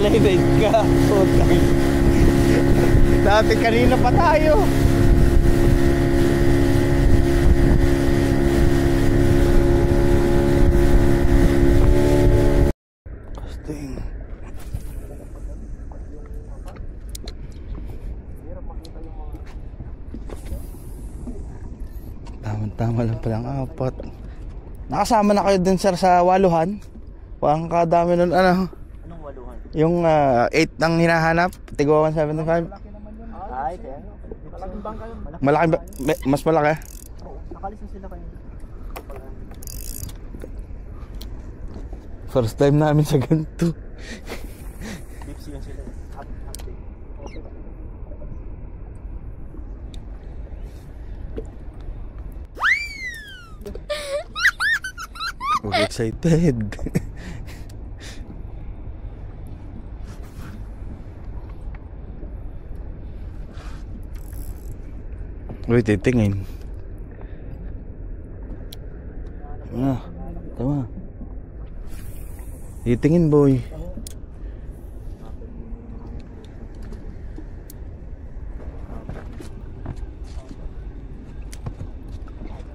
Malay-bait ka. Putang. Dati kanina pa tayo. Kasting. Tama lang palang apat. Nakasama na kayo din sir sa waluhan? Parang kadami nun ano? Anong waluhan? Yung 8 ang hinahanap, Tigo 175. Malaki naman yun. Ay, kaya malaking bangka yun. Malaki ba? Mas malaki? Oo, nakalis na sila kayo. First time namin sa ganito. Dipsy yan sila. Half-day. Okay ba? We're excited. Uy, titingin. Tama. Titingin, boy.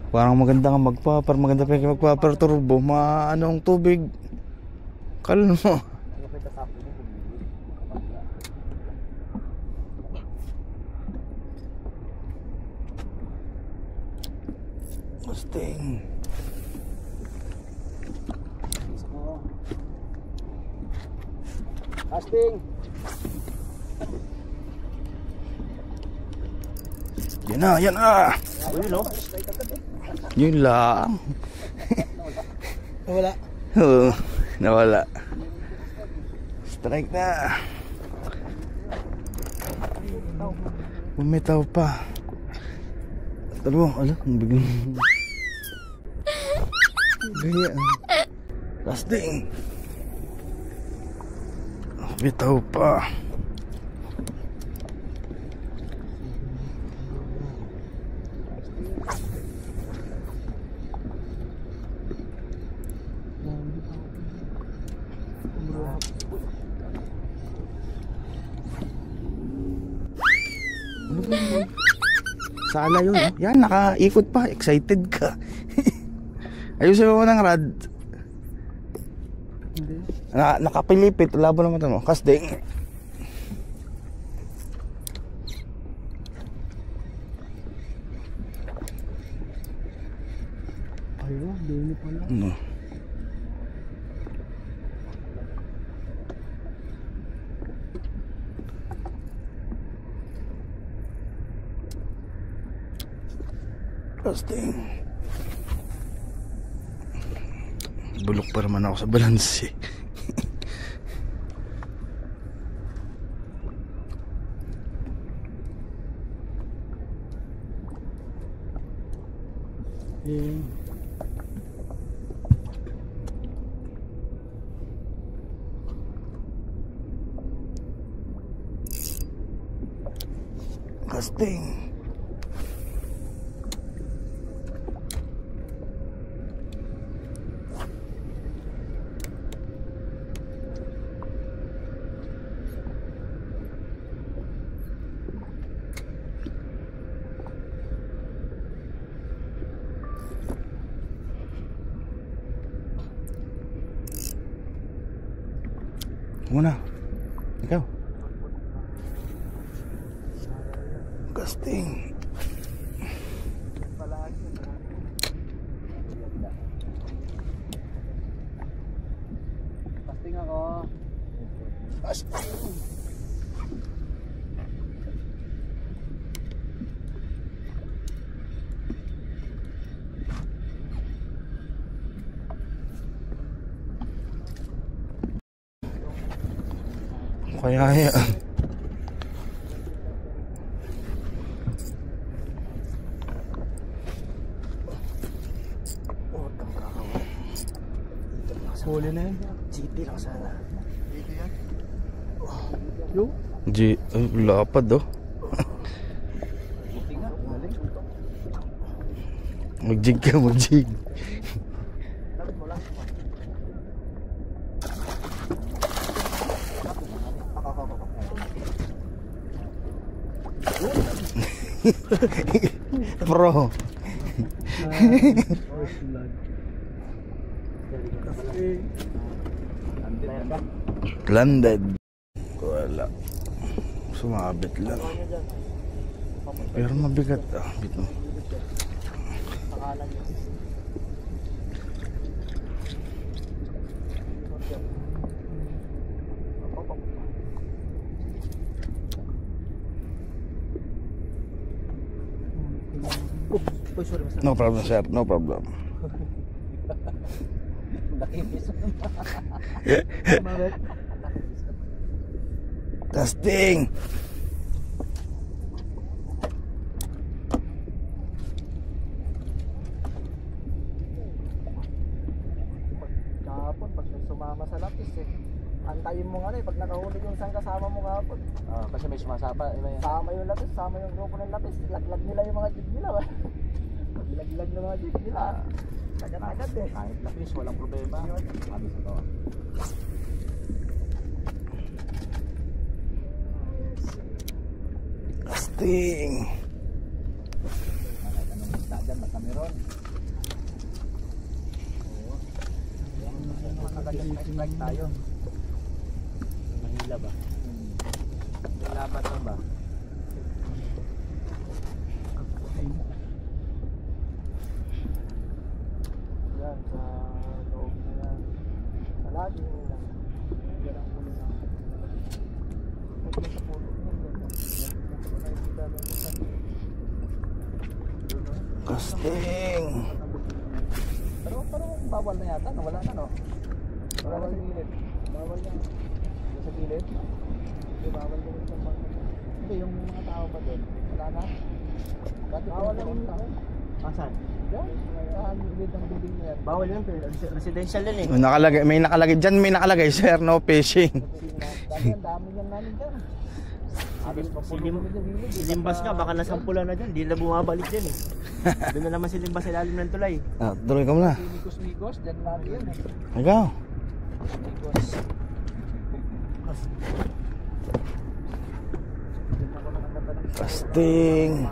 Parang maganda nga magpapar, maganda pa yung magpapar turbo, maano ang tubig. Kalmo. Kasting. Kasting. Yan na, yan na. Yun lang. Nawala. Oo, nawala. Strike na. Bumitaw pa. Talo, ala, ang biglang. Gaya. Kasting. Bumitaw pa. Sala yun, oh. Yan, nakaikot pa. Excited ka. Ayusin mo ng rad. Nakapilipit. Labo naman ito mo. Kasting. Ayun, dili pala. Ano? Kasting. Bulok pa naman ako sa balanse. Kasting. Muna. Ikaw. Kasting. Kasting ako. Kasting. Kaya yan. Huli na yun. GT lang sana. Dito yan. Yo. Lapad oh. Buti nga. Galing. Mag-jig ka, mag-jig. Lapit mo lang. Pro. Landed. Wala. Sumabit lang. Pero mabigat. Ah, bito. No problem, sir. No problem. Testing. Kahapon, pag sumama sa lapis eh. Antayin mo nga pag nakahuli yung isang kasama mo kahapon. Kasi may sumasapa. Sama yung lapis, sama yung grupo ng lapis. Laglag nila yung mga jig nila. Laglag na mga jig nila. Agad-agad eh. Kahit lapis, walang problema. Sabi sa to. Testing. Nakita ng isda dyan, matami ron. Strike tayo. Manila ba? May labat lang ba? Yan sa loob na yan. Palagi nila. Yan ang huli na. Huwag sa pulo nyo. Testing. Pero bawal na yata. Nawala na no? Wala na sa gilid. Bawal na. Sa gilid? Hindi, bawal na rin sa mga. Hindi, yung mga tao pa doon. Wala na. Dati bawal na rin tao. Asan? Yan. Saan gilid ang building na yan. Bawal yun. Residential yun eh. May nakalagay dyan. May nakalagay, sir. No fishing. Dati ang dami yan namin dyan. Si Limbas nga, baka nasampulan na dyan. Di na bumabalik dyan eh. Doon na naman si Limbas sa ilalim ng tulay. Ah, tuloy ka muna. Migos, dyan lagi yan eh. Ikaw. Migos. Testing.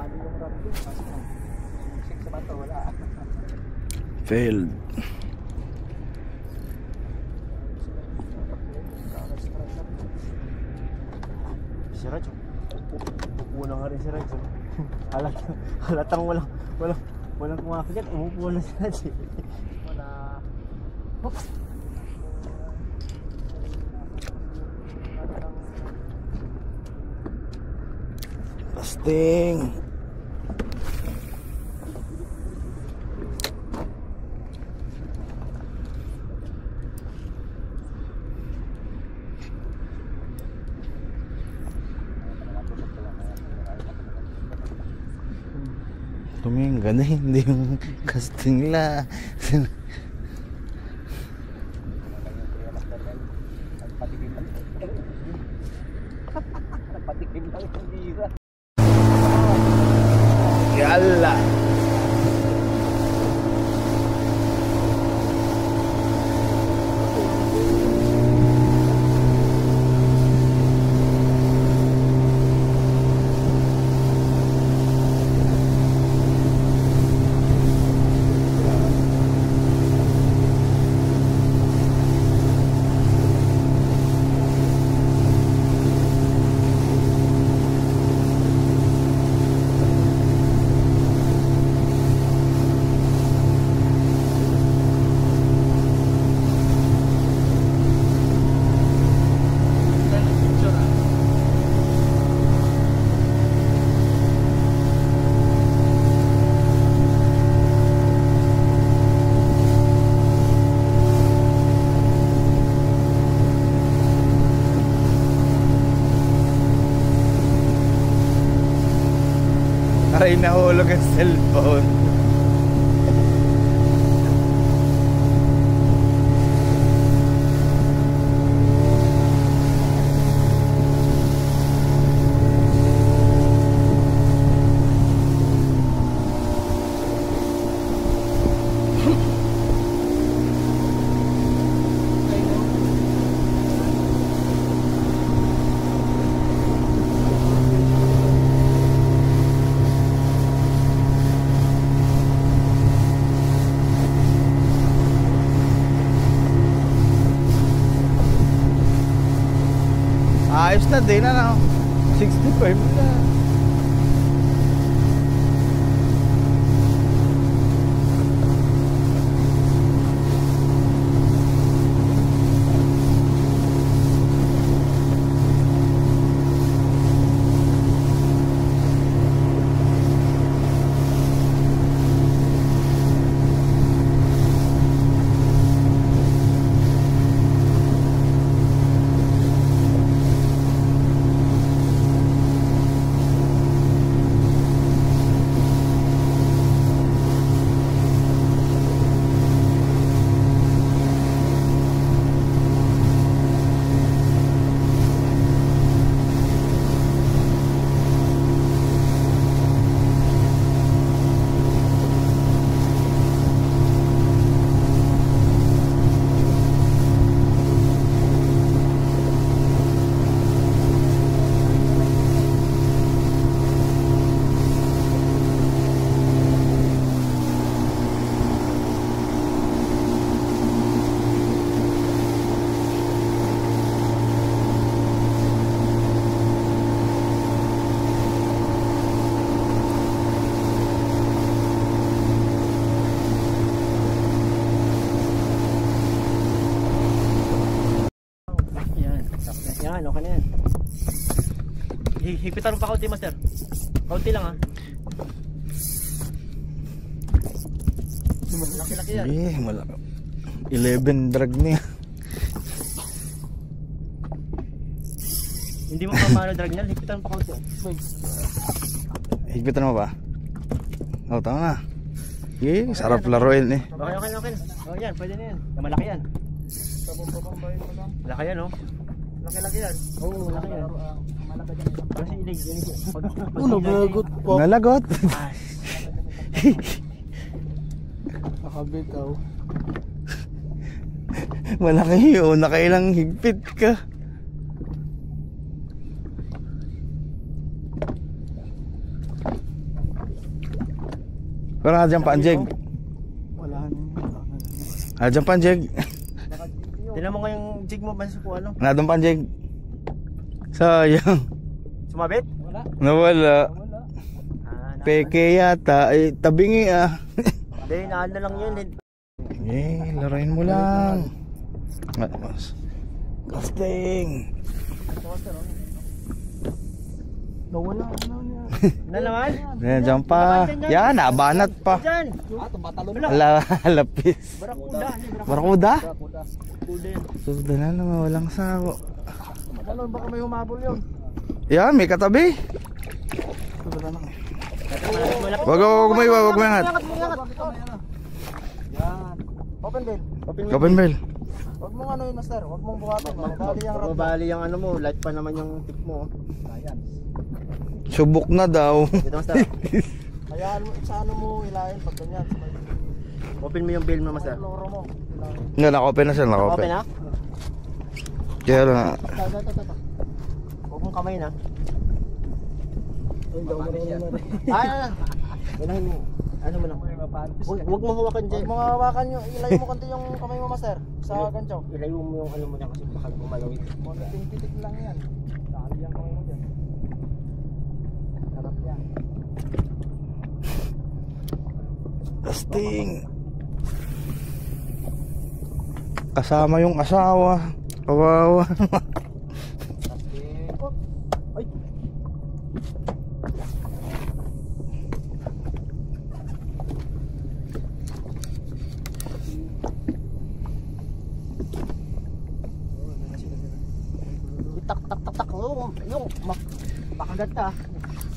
Failed. Si Raj, umupo na nga rin si Raj. Halatang walang kumakagat, umupo na si Raj. Wala. Testing. Tumingin ka na, hindi yung casting la. Patikim lang yung bira. Yalla. Aray, nahulog ang cellphone. Ayos na din, ano? 65 na. Yan, okay na yan. Higpitan mo pa kaunti, master. Kaunti lang, ha. Laki-laki yan. Malaki. 11 drag niya. Hindi mo pa paano drag niya, higpitan mo pa kaunti. Higpitan mo ba? Oh, tama na. Sarap laruin eh. Okay. Oh, yan, pwede na yan. Malaki yan. Malaki yan, oh. Laki-laki yan. Oo, laki yan. Kasi ilig. Nalagot po. Nalagot. Nakabitaw. Malaki yun. Nakailang higpit ka. Parang dyan pa ang jig. Wala na. Dyan pa ang jig. Tignan mo nga yung jig mo, basta kung ano. Nadong pa ang jig. Sayang. Sumabit? Nawala. Peke yata. Ay, tabingi ah. Hindi, naano lang yun. Laruin mo lang. Mas. Casting. Nawala na niya. Na naman? Dyan pa. Yan, nabanat pa. Diyan. Lapis. Barakuda. Barakuda? Barakuda yan. Suda na naman, walang sako. Ano, baka may humabol yun. Yan, may katabi. Suda na. Wag mo angat. Yan. Open bell. Open bell. Huwag mong ano yun, master. Huwag mong buhatin. Mabali yung rod. Mabali yung ano mo, light pa naman yung tip mo. Ayan. Subok na daw. Dito, master. Hayaan mo, sa ano mo ilahin pag ganyan. Open mo yung bail mo, master. Loro mo. Nga, naka-open na siya, Open naka-open. ha? Kaya na. Huwag mong kamay na. Ay, Unahin mo. Ano mo lang? Huwag mo hawakan dyan. huwag mo hawakan yung, ilayo mo kanto yung kamay mo, master. Sa gancho. Ilayo mo yung ano mo na kasi baka gumalaw yun. Titik lang yan. Dali yung kamay mo dyan. Sarap yan. Casting. Kasama yung asawa. Kawawa. Ay. Tak. Yung makagat ka.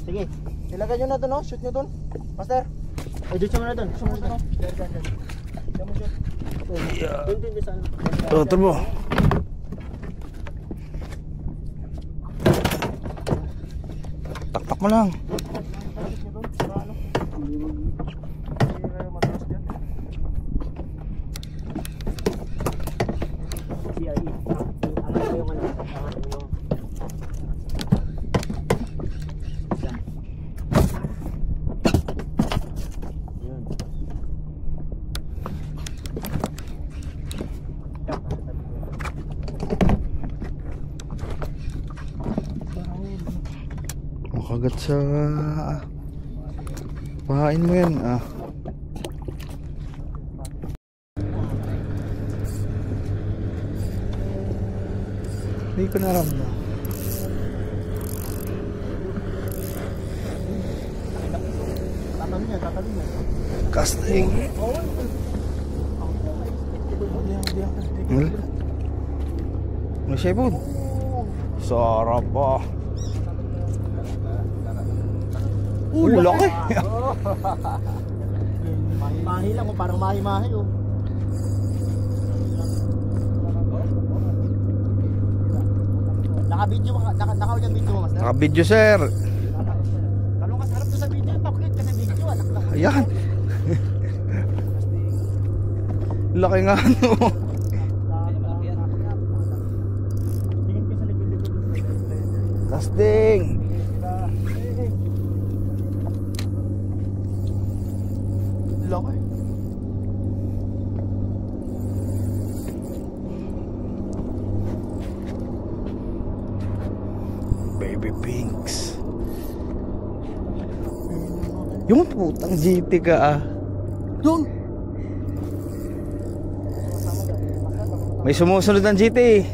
Sige. Ilagay nyo na doon, oh. Shoot nyo doon. Master. Ay, dito mo na doon. Shoot mo doon, oh. Diyan. Diyan mo shoot. Doon sa ano. Turbo. Takpak mo lang. Shoot nyo doon. Para ano. Hindi kayo mataas dyan. CIE. Angat mo yung ano. Angat mo yung... Yun. Kagat sa pahain mo yan ah. Hindi ko naramdaman. Tatalin niya. Casting. Ano siya po? Sarap pa. Laki. Mahi lang, parang mahi-mahi oh. Naka-video mo, naka-audio video mo, master? Naka-video, sir. Talong ka sarap to sa video, paklit ka sa video, anak na. Ayan. Laki nga ano. Tingin ko sa likod-likod. Casting. Laki. Baby pinks. Yung putang GT ka ah. Doon! May sumusunod ng GT.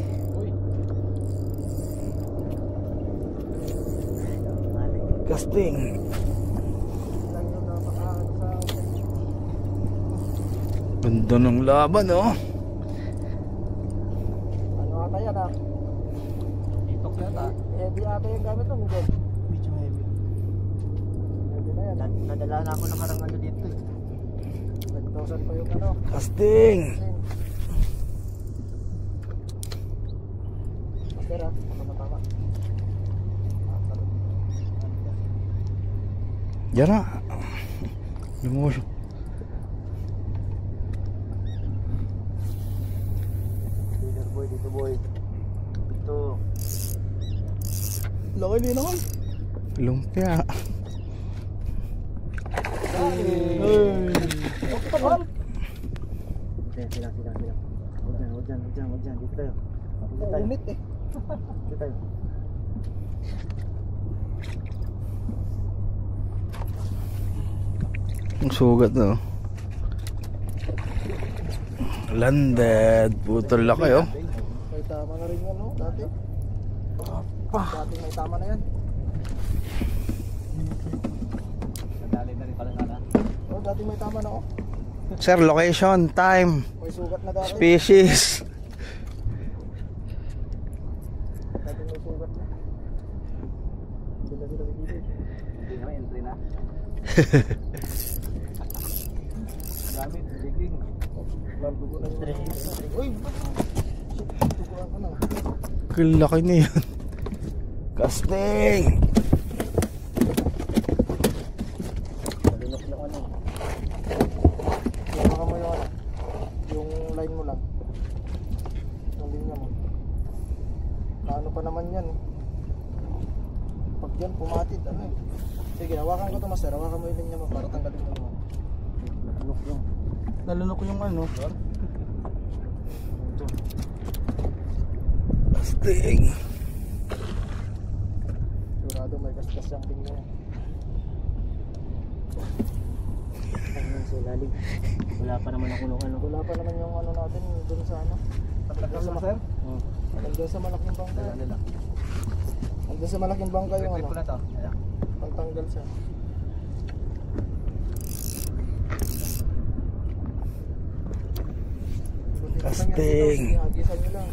Casting. Ganda ng laban oh. Ano ata yan ah? Itok yata. Heavy ata yung gamit mo, Miguel. Medyo heavy. Heavy na yan. Nadala na ako ng karang ano dito eh. 5,000 pa yung ano. Casting. Master ah, tama. Yan na. Lumos. Leader boy, dito boy. Ito. Laki din naman. Lumpia. Sila. Huwag dyan. Dito tayo. Unit eh. Dito tayo. Ang sugat no. Landed. Putol laki oh. May tama na rin yan no, dati. Dati may tama na yan. Nadali na rin pala sana. Oh, dati may tama na oh. Sir, location, time, May sugat na dati. species. Dati may sugat na. Sila sa gilid. Hindi na, entry na. Gamit, digging. Dugo na yun. Uy! Duguan ka na. Laki na yan. Casting. Malinok lang ano. Yung mo yung ano. Yung line mo lang. Yung linya mo. Ano pa naman yan eh. Pag yan pumatid ano eh. Sige, hawakan ko ito master. Hawakan mo yung linya mo para tanggalin mo naman. Nalunok yung. Nalunok yung ano. Casting. Sigurado may gasgas yung linya yan. Sa lalim. Wala pa naman ako nung ano. Wala pa naman yung ano natin doon sa ano. Pagtagal sa sir? Doon sa malaking bangka. Doon sa malaking bangka yung ano. Pagtanggal siya. Casting. Agisan nyo lang.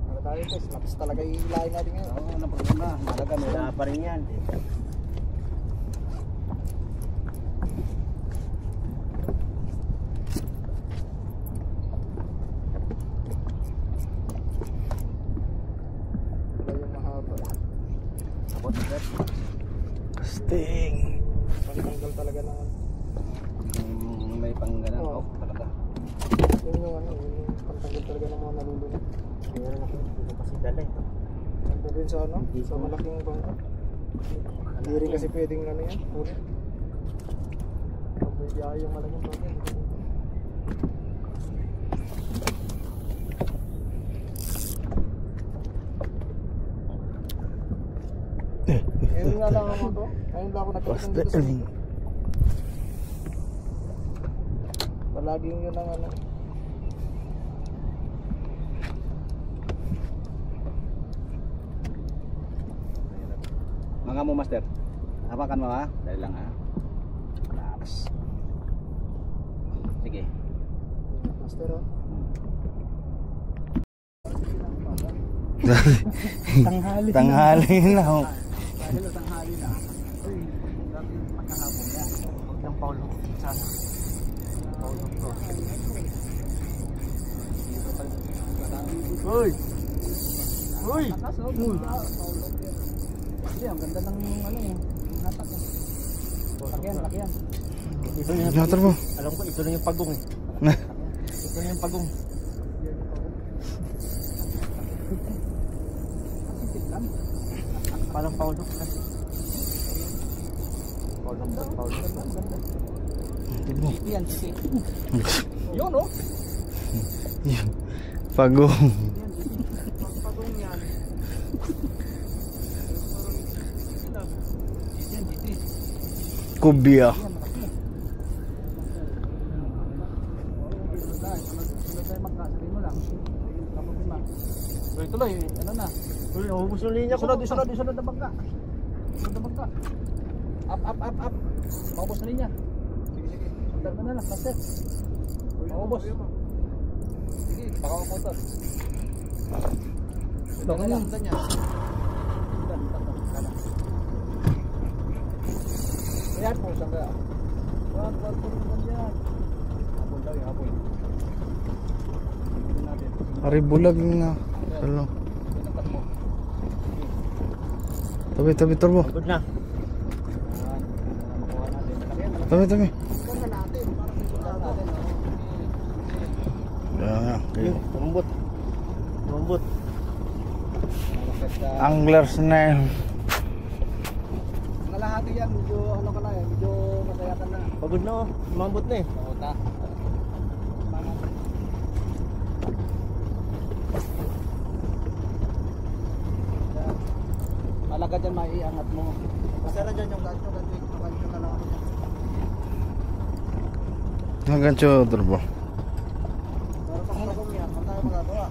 Ano tayo guys? Lapas talaga ilahin natin ngayon. Oo, walang problema. Malaga meron. Wala pa rin yan. Casting. Pagtanggal talaga ng ano. May pangganan Oo. talaga. Yun yung ano, yun yung pagtanggal talaga ng mga nalulunod. Meron ako, dito kasi dala ito. Nandun rin sa ano, sa malaking bangka. Hindi rin kasi pwedeng ano yan, ulit. Pwede ayaw yung malaking bangka. nga lang ako to. Ngayon lang ako nagkakasang dito sa... Pastel. Palaging yun ang ano. Mga mo, master. Hawakan mo ha. Dali lang ha. Relax. Sige. Master oh. Tanghali. Tanghali na. Oh. Dahil tanghali na. Uy, grabe yung pagkahapon niya. Huwag ng Paulo. Sana. Paulo bro. Uy! Uy! Hindi, ang ganda ng ano eh. Yung hatak eh. Lakyan, lakyan. Ito na Motor mo. Alam ko, ito na yung pagong eh. Ito na yung pagong. Parang Paulo. Paulo. Tignan mo. Yan, sige. Yun oh. Yun. Pagong. Pagong yan. Yan, dito. Kubya. Tuloy, ano na? Uy, naubos yung linya ko. Sunod na bangka. Sunod na bangka. Up. Maubos na linya. Sige. Sundan ka na lang, master. Maubos. Sige, baka mamotor. Sundan niya. Sundan. Ayan po, sangga. Wag yan. Habol daw yung habol. Tingnan natin. Ari bulag na. Salo. Tingnan mo. Tabi turbo. Good na. Makuha natin. Tabi. Makuha natin. Para may sundan natin. Okay. Tumambot. Angler snail. Kalahati yan, medyo ano ka na eh, medyo masaya ka na. Pagod na oh. Tumambot na eh. Pauta. Malaga dyan, maiangat mo. Masara dyan yung gancho na lang ako dyan. Hanggang turbo. Pero pag pagong yan, ang tayo magagawa.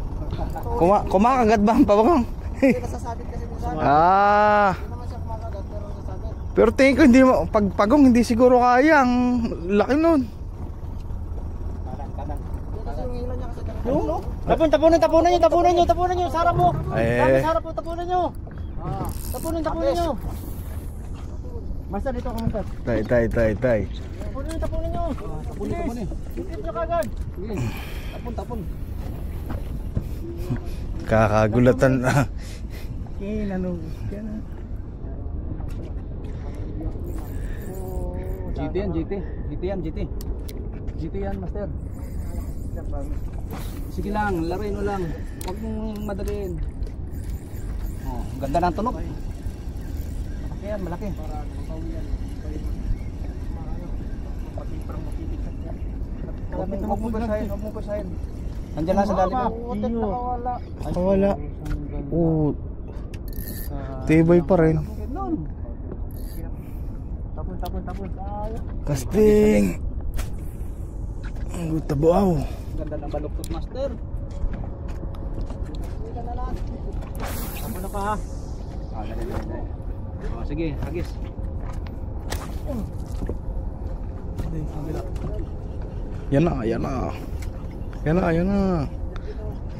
Kumakagat ba ang pabagong? Hindi nasasabit kasi minsan. Ah. Hindi naman siya kumakagat pero nasasabit. Pero tingin ko hindi mo pag pagong hindi siguro kaya ang laki nun. Kanan. Hindi kasi yung hila niya kasi ganun. Yung no? Tapunan nyo, sarap mo. Eh. Sarap po, tapunan nyo. Tapunan nyo. Master, dito ka master. Tay. Tapunan nyo. Tapon eh. Dito nyo kagad. Sige. Tapon. Kakagulatan na. GT yan, master. Sige lang, laruin mo lang. Huwag mong madaliin. Oh, ganda ng tunog. Malaki. Huwag mo basahin. Nandiyan lang sa lalim. Wala. Oo. Tibay pa rin. Tapon. Casting. Ang tabuaw. Ganda ng baluktot, master. Tapon na pa ha. Dali. Oh, sige, hagis. Yan na.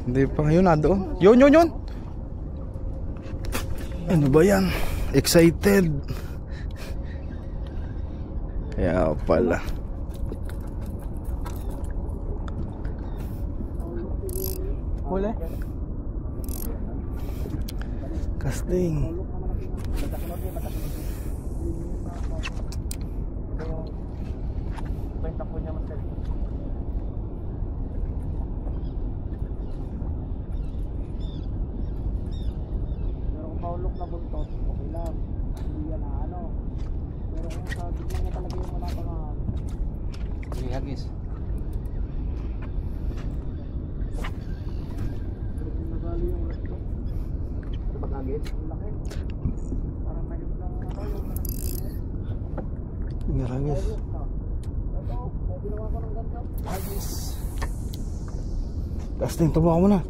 Hindi pa yun na doon. Yun. Ano ba yan? Excited. Kaya pala. Huli. Casting. Tapo niya master. Pero kung paulok na buntot, okay lang. Hindi yan na ano. Pero kung sa gitna niya talaga yung malapangan. Sige, hagis. Pero kung nagali yung resto. Ano ba hagis? Ang laki. Parang mayroon lang ano. Hagis. Ginawa ko ng ganito. Hagis. Casting, tumawa mo na.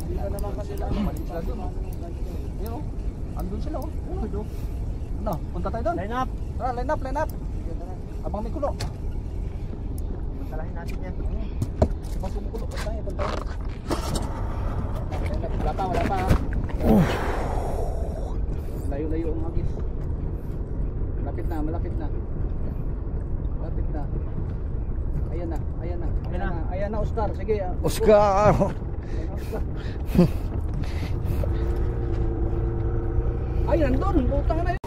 Dito naman kasi lang. Maliit sila doon. Yun o. Andun sila o. Ano? Punta tayo doon. Line up. Tara, line up, line up. Abang may kulo. Pantalahin natin yan. Mas kumukulo. Punta tayo. Wala pa, wala pa. Oh. Layo-layo ang hagis. Malapit na, malapit na. Malapit na. Ayan na, ayan na. Okay na. Ayan na, Oscar. Sige. Oscar. Ay, nandun. Butang na yun.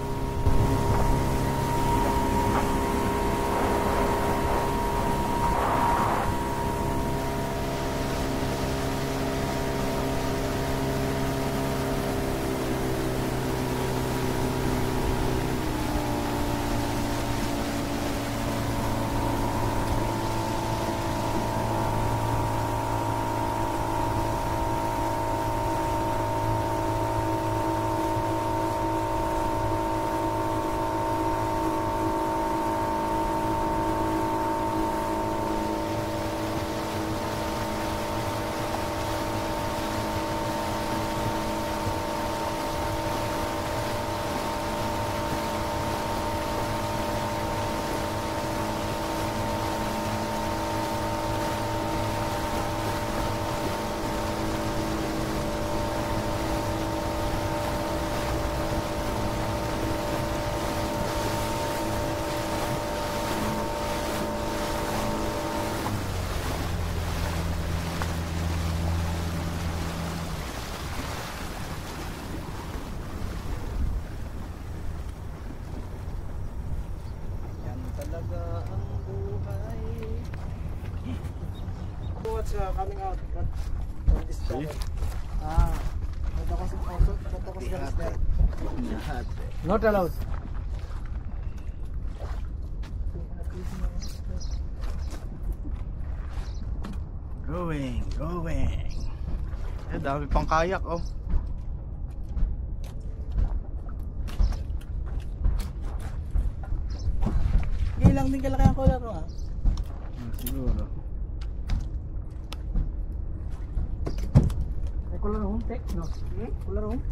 Talaga ang buhay. What's coming out? What on this channel? Punta ko sa Galasner. Not allowed. Going. Dami pang kayak oh. Ilang din kalaki ang color mo Siguro. May color home tech, no? Color home?